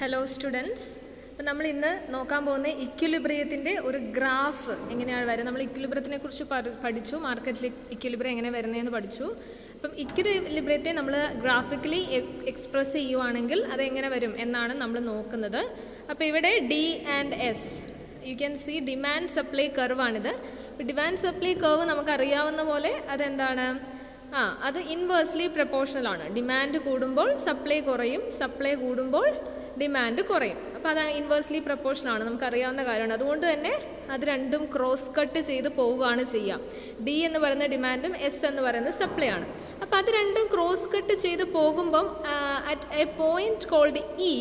Hello students, അപ്പോൾ നമ്മൾ ഇന്ന് നോക്കാൻ പോകുന്ന ഇക്വിലിബ്രിയത്തിൻ്റെ ഒരു ഗ്രാഫ് എങ്ങനെയാണ് വരുന്നത്. നമ്മൾ ഇക്വിലിബ്രിയത്തിനെ കുറിച്ച് പഠിച്ചു, മാർക്കറ്റിൽ ഇക്വിലിബ്രിയം എങ്ങനെ വരുന്നതെന്ന് പഠിച്ചു. അപ്പം ഇക്വിലിബ്രിയത്തെ നമ്മൾ ഗ്രാഫിക്കലി എക്സ്പ്രസ് ചെയ്യുവാണെങ്കിൽ അതെങ്ങനെ വരും എന്നാണ് നമ്മൾ നോക്കുന്നത്. അപ്പോൾ ഇവിടെ D and S, you can see demand supply കർവാണിത്. ഡിമാൻഡ് സപ്ലൈ കർവ് നമുക്കറിയാവുന്ന പോലെ അതെന്താണ്, അത് ഇൻവേഴ്സ്ലി പ്രപ്പോർഷണൽ ആണ്. ഡിമാൻഡ് കൂടുമ്പോൾ സപ്ലൈ കുറയും, സപ്ലൈ കൂടുമ്പോൾ ഡിമാൻഡ് കുറയും. അപ്പോൾ അത് ഇൻവേഴ്സ്ലി പ്രപ്പോർഷനാണ്, നമുക്കറിയാവുന്ന കാര്യമാണ്. അതുകൊണ്ട് തന്നെ അത് രണ്ടും ക്രോസ് കട്ട് ചെയ്ത് പോവുകയാണ് ചെയ്യുക. ഡി എന്ന് പറയുന്ന ഡിമാൻഡും എസ് എന്ന് പറയുന്നത് സപ്ലൈ ആണ്. അപ്പോൾ അത് രണ്ടും ക്രോസ് കട്ട് ചെയ്ത് പോകുമ്പം at a point called E,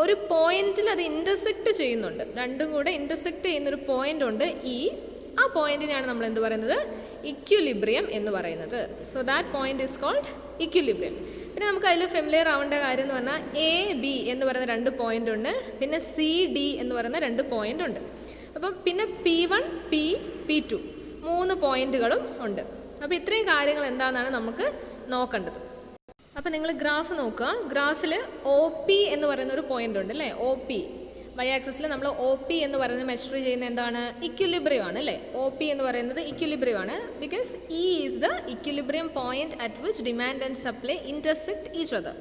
ഒരു പോയിന്റിൽ അത് ഇൻ്റർസെക്റ്റ് ചെയ്യുന്നുണ്ട്. രണ്ടും കൂടെ ഇൻ്റർസെക്റ്റ് ചെയ്യുന്നൊരു പോയിന്റ് ഉണ്ട് ഇ. ആ പോയിന്റിനെയാണ് നമ്മൾ എന്ത് പറയുന്നത്, ഇക്വിലിബ്രിയം എന്ന് പറയുന്നത്. So that point is called equilibrium. പിന്നെ നമുക്ക് അതിൽ ഫെമിലിയർ ആവേണ്ട കാര്യം എന്ന് പറഞ്ഞാൽ എ ബി എന്ന് പറയുന്ന രണ്ട് പോയിന്റ് ഉണ്ട്, പിന്നെ സി ഡി എന്ന് പറയുന്ന രണ്ട് പോയിന്റ് ഉണ്ട്. അപ്പം പിന്നെ P1 P2 മൂന്ന് പോയിന്റുകളും ഉണ്ട്. അപ്പോൾ ഇത്രയും കാര്യങ്ങൾ എന്താണെന്നാണ് നമുക്ക് നോക്കേണ്ടത്. അപ്പോൾ നിങ്ങൾ ഗ്രാഫ് നോക്കുക. ഗ്രാഫിൽ OP എന്ന് പറയുന്ന ഒരു പോയിന്റ് ഉണ്ട് അല്ലേ. OP വൈ ആക്സിസിൽ നമ്മൾ OP എന്ന് പറയുന്നത് മെഷർ ചെയ്യുന്ന എന്താണ്, ഇക്വിലിബ്രിയം ആണ് അല്ലേ. OP എന്ന് പറയുന്നത് ഇക്വിലിബ്രിയം ആണ്. Because E is the equilibrium point at which demand and supply intersect each other.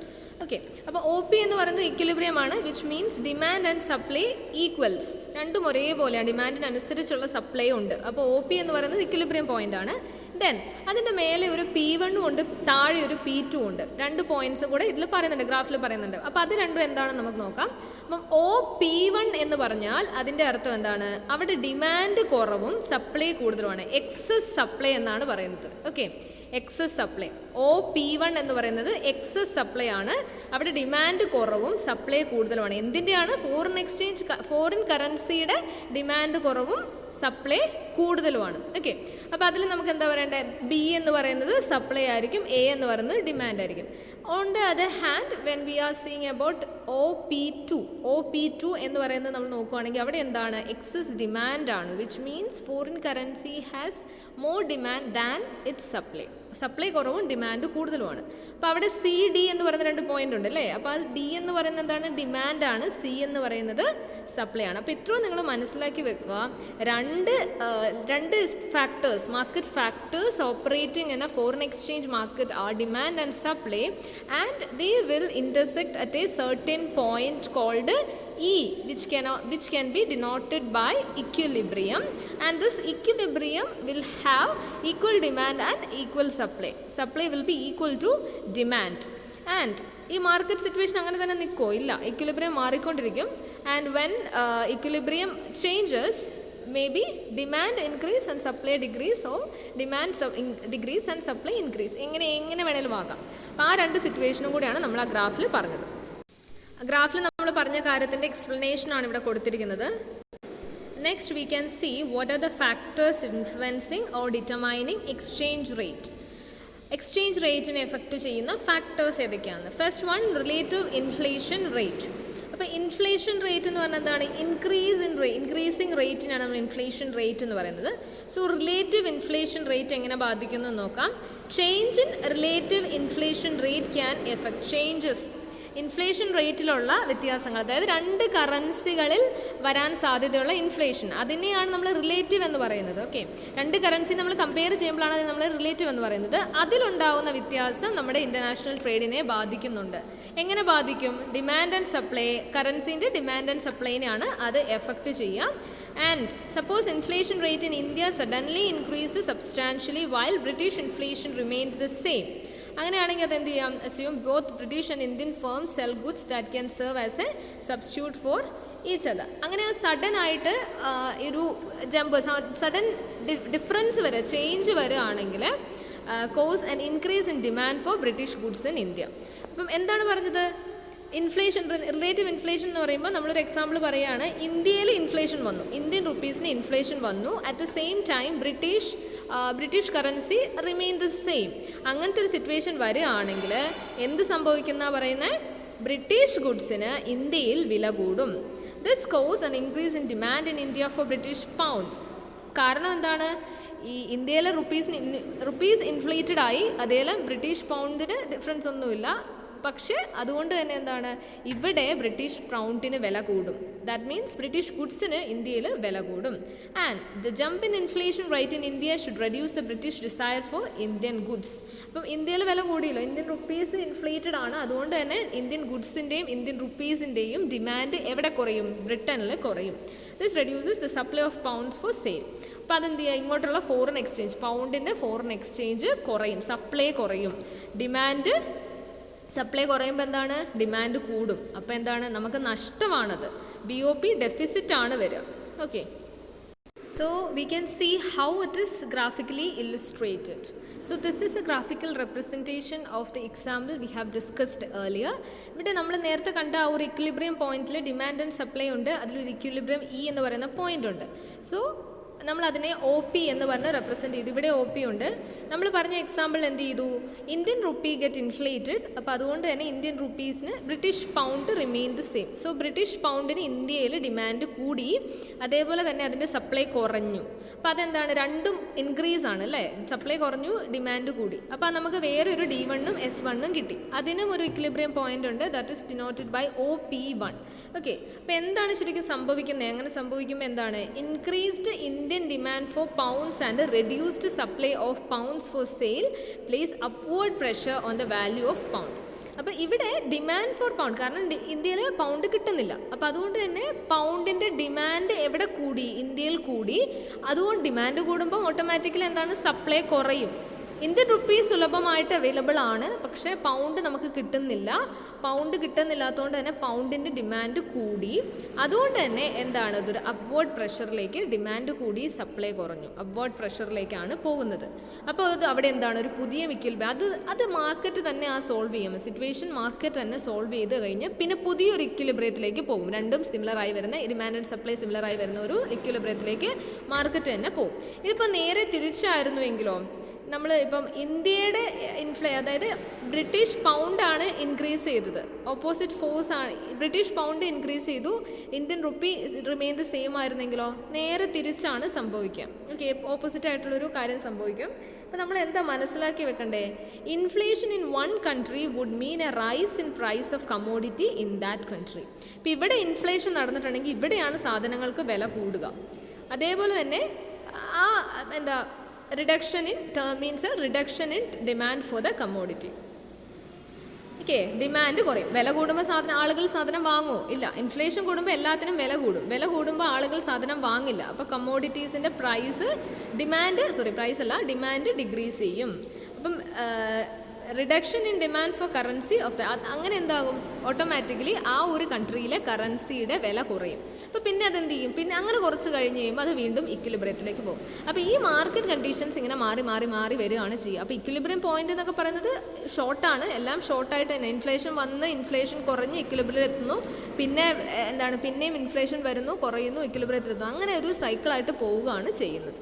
Okay, അപ്പോൾ OP എന്ന് പറയുന്നത് ഇക്വിലിബ്രിയം ആണ്, which means demand and supply equals. രണ്ടും ഒരേപോലെയാണ്, ഡിമാൻഡിനനുസരിച്ചുള്ള സപ്ലൈ ഉണ്ട്. അപ്പോൾ OP എന്ന് പറയുന്നത് ഇക്വിലിബ്രിയം പോയിന്റ് ആണ്. ദെൻ അതിൻ്റെ മേലെ ഒരു P1 ഉണ്ട്, താഴെ ഒരു P2 ഉണ്ട്. രണ്ട് പോയിന്റ്സും കൂടെ ഇതിൽ പറയുന്നുണ്ട്, ഗ്രാഫിൽ പറയുന്നുണ്ട്. അപ്പോൾ അത് രണ്ടും എന്താണെന്ന് നമുക്ക് നോക്കാം. അപ്പം OP1 എന്ന് പറഞ്ഞാൽ അതിൻ്റെ അർത്ഥം എന്താണ്, അവിടെ ഡിമാൻഡ് കുറവും സപ്ലൈ കൂടുതലുമാണ്. എക്സസ് സപ്ലൈ എന്നാണ് പറയുന്നത്. Okay, excess supply. OP1 എന്ന് പറയുന്നത് എക്സസ് സപ്ലൈ ആണ്. അവിടെ ഡിമാൻഡ് കുറവും സപ്ലൈ കൂടുതലുമാണ്. എന്തിൻ്റെയാണ്, ഫോറിൻ കറൻസിയുടെ ഡിമാൻഡ് കുറവും സപ്ലൈ കൂടുതലുമാണ്. ഓക്കെ, അപ്പോൾ അതിൽ നമുക്ക് എന്താ പറയേണ്ടത്, ബി എന്ന് പറയുന്നത് സപ്ലൈ ആയിരിക്കും, എ എന്ന് പറയുന്നത് ഡിമാൻഡ് ആയിരിക്കും. On the other hand when we are seeing about OP2 എന്ന് പറയുന്നത് നമ്മൾ നോക്കുകയാണെങ്കിൽ അവിടെ എന്താണ്, എക്സസ് ഡിമാൻഡ് ആണ്, which means foreign currency has more demand than it's supply. Supply കുറവും ഡിമാൻഡ് കൂടുതലുമാണ്. അപ്പോൾ അവിടെ സി ഡി എന്ന് പറയുന്ന രണ്ട് പോയിന്റ് ഉണ്ട് അല്ലേ. അപ്പോൾ അത് ഡി എന്ന് പറയുന്നത് എന്താണ്, ഡിമാൻഡ് ആണ്, സി എന്ന് പറയുന്നത് സപ്ലൈ ആണ്. അപ്പോൾ ഇത്രയും നിങ്ങൾ മനസ്സിലാക്കി വെക്കുക. രണ്ട് factors, market factors operating in a foreign exchange market are demand and supply, and they will intersect at a certain point called E, which can be denoted by equilibrium, and this equilibrium will have equal demand and equal supply. Supply will be equal to demand. And ഈ market situation അങ്ങനെ തന്നെ നിൽക്കുമോ, ഇല്ല, equilibrium മാറിക്കൊണ്ടിരിക്കും. And when equilibrium changes, maybe demand increase and supply decrease, or demand decrease and supply increase. എങ്ങനെ വേണേലും ആകാം. അപ്പോൾ ആ രണ്ട് സിറ്റുവേഷനും കൂടിയാണ് നമ്മൾ ആ ഗ്രാഫിൽ പറഞ്ഞത്. ഗ്രാഫിൽ നമ്മൾ പറഞ്ഞ കാര്യത്തിൻ്റെ എക്സ്പ്ലനേഷൻ ആണ് ഇവിടെ കൊടുത്തിരിക്കുന്നത്. Next we can see what are the factors influencing or determining exchange rate. Exchange റേറ്റിനെ എഫക്റ്റ് ചെയ്യുന്ന ഫാക്ടേഴ്സ് ഏതൊക്കെയാണ്. First one, relative inflation rate. അപ്പോൾ ഇൻഫ്ലേഷൻ റേറ്റ് എന്ന് പറഞ്ഞാൽ എന്താണ്, ഇൻക്രീസിങ് റേറ്റിനാണ് നമ്മൾ ഇൻഫ്ലേഷൻ റേറ്റ് എന്ന് പറയുന്നത്. സോ റിലേറ്റീവ് ഇൻഫ്ലേഷൻ റേറ്റ് എങ്ങനെ ബാധിക്കുന്നു എന്ന് നോക്കാം. Change in relative inflation rate can effect changes. Inflation റേറ്റിലുള്ള വ്യത്യാസങ്ങൾ, അതായത് രണ്ട് കറൻസികളിൽ വരാൻ സാധ്യതയുള്ള ഇൻഫ്ലേഷൻ, അതിനെയാണ് നമ്മൾ റിലേറ്റീവ് എന്ന് പറയുന്നത്. ഓക്കെ, രണ്ട് കറൻസി നമ്മൾ കമ്പയർ ചെയ്യുമ്പോഴാണ് അത് നമ്മൾ റിലേറ്റീവ് എന്ന് പറയുന്നത്. അതിലുണ്ടാവുന്ന വ്യത്യാസം നമ്മുടെ ഇൻ്റർനാഷണൽ ട്രേഡിനെ ബാധിക്കുന്നുണ്ട്. എങ്ങനെ ബാധിക്കും, ഡിമാൻഡ് ആൻഡ് സപ്ലൈ, കറൻസിൻ്റെ ഡിമാൻഡ് ആൻഡ് സപ്ലൈനെയാണ് അത് എഫക്റ്റ് ചെയ്യുക. And suppose inflation rate in India suddenly increases substantially while British inflation remained the same. അങ്ങനെയാണെങ്കിൽ അത് എന്ത് ചെയ്യാം, assume both British and Indian firms sell goods that can serve as a substitute for each other. അങ്ങനെ sudden ആയിട്ട് ഒരു sudden difference വരെ, change വരികയാണെങ്കിൽ cause an increase in demand for British goods in India. അപ്പം എന്താണ് പറഞ്ഞത്, inflation, relative inflation എന്ന് പറയുമ്പോൾ നമ്മളൊരു എക്സാമ്പിൾ പറയുകയാണ്, ഇന്ത്യയിൽ ഇൻഫ്ലേഷൻ വന്നു, ഇന്ത്യൻ റുപ്പീസിന് ഇൻഫ്ലേഷൻ വന്നു, at the same time British currency remain the same. അങ്ങനത്തെ ഒരു സിറ്റുവേഷൻ വരികയാണെങ്കിൽ എന്ത് സംഭവിക്കുന്ന പറയുന്നത്, ബ്രിട്ടീഷ് ഗുഡ്സിന് ഇന്ത്യയിൽ വില കൂടും. This cos an increase in demand in India for British pounds. കാരണം എന്താണ്, ഈ ഇന്ത്യയിലെ റുപ്പീസ് ഇൻഫ്ലേറ്റഡ് ആയി, അതേപോലെ ബ്രിട്ടീഷ് പൗണ്ടിന് ഡിഫറൻസ് ഒന്നുമില്ല, പക്ഷേ അതുകൊണ്ട് തന്നെ എന്താണ് ഇവിടെ ബ്രിട്ടീഷ് പൗണ്ടിന് വില കൂടും. ദാറ്റ് മീൻസ് ബ്രിട്ടീഷ് ഗുഡ്സിന് ഇന്ത്യയിൽ വില കൂടും. And the jump in inflation rate in India should reduce the British desire for Indian goods. അപ്പം ഇന്ത്യയിൽ വില കൂടിയല്ലോ, ഇന്ത്യൻ റുപ്പീസ് ഇൻഫ്ലേറ്റഡ് ആണ്, അതുകൊണ്ട് തന്നെ ഇന്ത്യൻ ഗുഡ്സിൻ്റെയും ഇന്ത്യൻ റുപ്പീസിൻ്റെയും ഡിമാൻഡ് എവിടെ കുറയും? ബ്രിട്ടനിൽ കുറയും. This reduces the supply of pounds for sale. അപ്പോൾ അതെന്ത് ചെയ്യുക? ഇങ്ങോട്ടുള്ള ഫോറിൻ എക്സ്ചേഞ്ച്, പൗണ്ടിൻ്റെ ഫോറിൻ എക്സ്ചേഞ്ച് കുറയും, സപ്ലൈ കുറയും. ഡിമാൻഡ്, സപ്ലൈ കുറയുമ്പോൾ എന്താണ്? ഡിമാൻഡ് കൂടും. അപ്പോൾ എന്താണ്? നമുക്ക് നഷ്ടമാണത്. BOP ഡെഫിസിറ്റ് ആണ് വരിക. Okay, so we can see how it is graphically illustrated. So this is a graphical representation of the example we have discussed earlier. ഇവിടെ നമ്മൾ നേരത്തെ കണ്ട ആ ഒരു ഇക്വിലിബ്രിയം പോയിന്റിൽ ഡിമാൻഡ് ആൻഡ് സപ്ലൈ ഉണ്ട്, അതിലൊരു ഇക്വിലിബ്രിയം E എന്ന് പറയുന്ന പോയിന്റ് ഉണ്ട്. സോ നമ്മൾ അതിനെ OP എന്ന് പറഞ്ഞ് റെപ്രസെൻറ്റ് ചെയ്തു. ഇവിടെ OP ഉണ്ട്. നമ്മൾ പറഞ്ഞ എക്സാമ്പിൾ എന്ത് ചെയ്തു? Indian rupee get inflated. അപ്പോൾ അതുകൊണ്ട് തന്നെ ഇന്ത്യൻ റുപ്പീസിന് British pound remain the same. So British പൗണ്ടിന് ഇന്ത്യയിൽ ഡിമാൻഡ് കൂടി, അതേപോലെ തന്നെ അതിൻ്റെ സപ്ലൈ കുറഞ്ഞു. അപ്പോൾ അതെന്താണ്? രണ്ടും ഇൻക്രീസ് ആണ് അല്ലേ? സപ്ലൈ കുറഞ്ഞു, ഡിമാൻഡ് കൂടി. അപ്പോൾ നമുക്ക് വേറൊരു D1 ഉം S1 ഉം കിട്ടി. അതിനും ഒരു ഇക്വിലിബ്രിയം പോയിന്റ് ഉണ്ട്, that is denoted by OP1. Okay, അപ്പോൾ എന്താണ് ശരിക്കും സംഭവിക്കുന്നത്? അങ്ങനെ സംഭവിക്കുമ്പോൾ എന്താണ്? Increased Indian demand for pounds and reduced supply of pounds for sale place upward pressure on the value of pound. അപ്പോൾ ഇവിടെ ഡിമാൻഡ് ഫോർ പൗണ്ട്, കാരണം ഇന്ത്യയിൽ പൗണ്ട് കിട്ടുന്നില്ല. അപ്പോൾ അതുകൊണ്ട് തന്നെ പൗണ്ടിൻ്റെ ഡിമാൻഡ് എവിടെ കൂടി? ഇന്ത്യയിൽ കൂടി. അതുകൊണ്ട് ഡിമാൻഡ് കൂടുമ്പോൾ ഓട്ടോമാറ്റിക്കലി എന്താണ്? സപ്ലൈ കുറയും. ഇന്ത്യൻ റുപ്പീസ് സുലഭമായിട്ട് അവൈലബിൾ ആണ്, പക്ഷേ പൗണ്ട് നമുക്ക് കിട്ടുന്നില്ല. പൗണ്ട് കിട്ടുന്നില്ലാത്തതുകൊണ്ട് തന്നെ പൗണ്ടിൻ്റെ ഡിമാൻഡ് കൂടി. അതുകൊണ്ട് തന്നെ എന്താണ്? ഇതൊരു അപ്വേർഡ് പ്രഷറിലേക്ക്, ഡിമാൻഡ് കൂടി സപ്ലൈ കുറഞ്ഞു, അപ്വേർഡ് പ്രഷറിലേക്കാണ് പോകുന്നത്. അപ്പോൾ അത് അവിടെ എന്താണ്? ഒരു പുതിയ ഇക്വിലിബ്രിയം, അത് മാർക്കറ്റ് തന്നെ സോൾവ് ചെയ്യും. സിറ്റുവേഷൻ മാർക്കറ്റ് തന്നെ സോൾവ് ചെയ്ത് കഴിഞ്ഞ് പിന്നെ പുതിയൊരു ഇക്വിലിബ്രിയത്തിലേക്ക് പോകും. രണ്ടും സിമിലറായി വരുന്ന, ഡിമാൻഡ് ആൻഡ് സപ്ലൈ സിമിലറായി വരുന്ന ഒരു ഇക്വിലിബ്രിയത്തിലേക്ക് മാർക്കറ്റ് തന്നെ പോകും. ഇതിപ്പോൾ നേരെ തിരിച്ചായിരുന്നുവെങ്കിലോ, നമ്മൾ ഇപ്പം ഇന്ത്യയുടെ അതായത് ബ്രിട്ടീഷ് പൗണ്ടാണ് ഇൻക്രീസ് ചെയ്തത്, ഓപ്പോസിറ്റ് ഫോഴ്സ് ആണ്. ബ്രിട്ടീഷ് പൗണ്ട് ഇൻക്രീസ് ചെയ്തു, Indian rupee remain the same ആയിരുന്നെങ്കിലോ നേരെ തിരിച്ചാണ് സംഭവിക്കുക. ഓക്കെ, ഓപ്പോസിറ്റ് ആയിട്ടുള്ളൊരു കാര്യം സംഭവിക്കും. അപ്പോൾ നമ്മൾ എന്താ മനസ്സിലാക്കി വെക്കണ്ടേ? Inflation in one country would mean a rise in price of commodity in that country. ഇപ്പോൾ ഇവിടെ ഇൻഫ്ലേഷൻ നടന്നിട്ടുണ്ടെങ്കിൽ ഇവിടെയാണ് സാധനങ്ങൾക്ക് വില കൂടുക. അതേപോലെ തന്നെ ആ എന്താ reduction in means A reduction in demand for the commodity. Okay, demand കുറയും. വില കൂടുമ്പോൾ ആളുകൾ സാധനം വാങ്ങുമോ? ഇല്ല. ഇൻഫ്ലേഷൻ കൂടുമ്പോൾ എല്ലാത്തിനും വില കൂടും. വില കൂടുമ്പോൾ ആളുകൾ സാധനം വാങ്ങില്ല. അപ്പോൾ കമ്മോഡിറ്റീസിൻ്റെ ഡിമാൻഡ് ഡിക്രീസ് ചെയ്യും. അപ്പം reduction in demand four currency of the, അങ്ങനെ എന്താകും? ഓട്ടോമാറ്റിക്കലി ആ ഒരു കൺട്രിയിലെ കറൻസിയുടെ വില കുറയും. അപ്പോൾ പിന്നെ അതെന്ത് ചെയ്യും? പിന്നെ അങ്ങനെ കുറച്ച് കഴിഞ്ഞ് കഴിയുമ്പോൾ അത് വീണ്ടും ഇക്വിലിബ്രിയത്തിലേക്ക് പോകും. അപ്പോൾ ഈ മാർക്കറ്റ് കണ്ടീഷൻസ് ഇങ്ങനെ മാറി വരികയാണ് ചെയ്യുക. അപ്പോൾ ഇക്വിലിബ്രിയം പോയിന്റ് എന്നൊക്കെ പറയുന്നത് ഷോർട്ടാണ്, എല്ലാം ഷോർട്ടായിട്ട് തന്നെ. ഇൻഫ്ലേഷൻ വന്ന് ഇൻഫ്ലേഷൻ കുറഞ്ഞ് ഇക്വിലിബ്രിയം എത്തുന്നു, പിന്നെ പിന്നെയും ഇൻഫ്ലേഷൻ വരുന്നു, കുറയുന്നു, ഇക്വിലിബ്രിയത്തിൽ എത്തുന്നു. അങ്ങനെ ഒരു സൈക്കിളായിട്ട് പോവുകയാണ് ചെയ്യുന്നത്.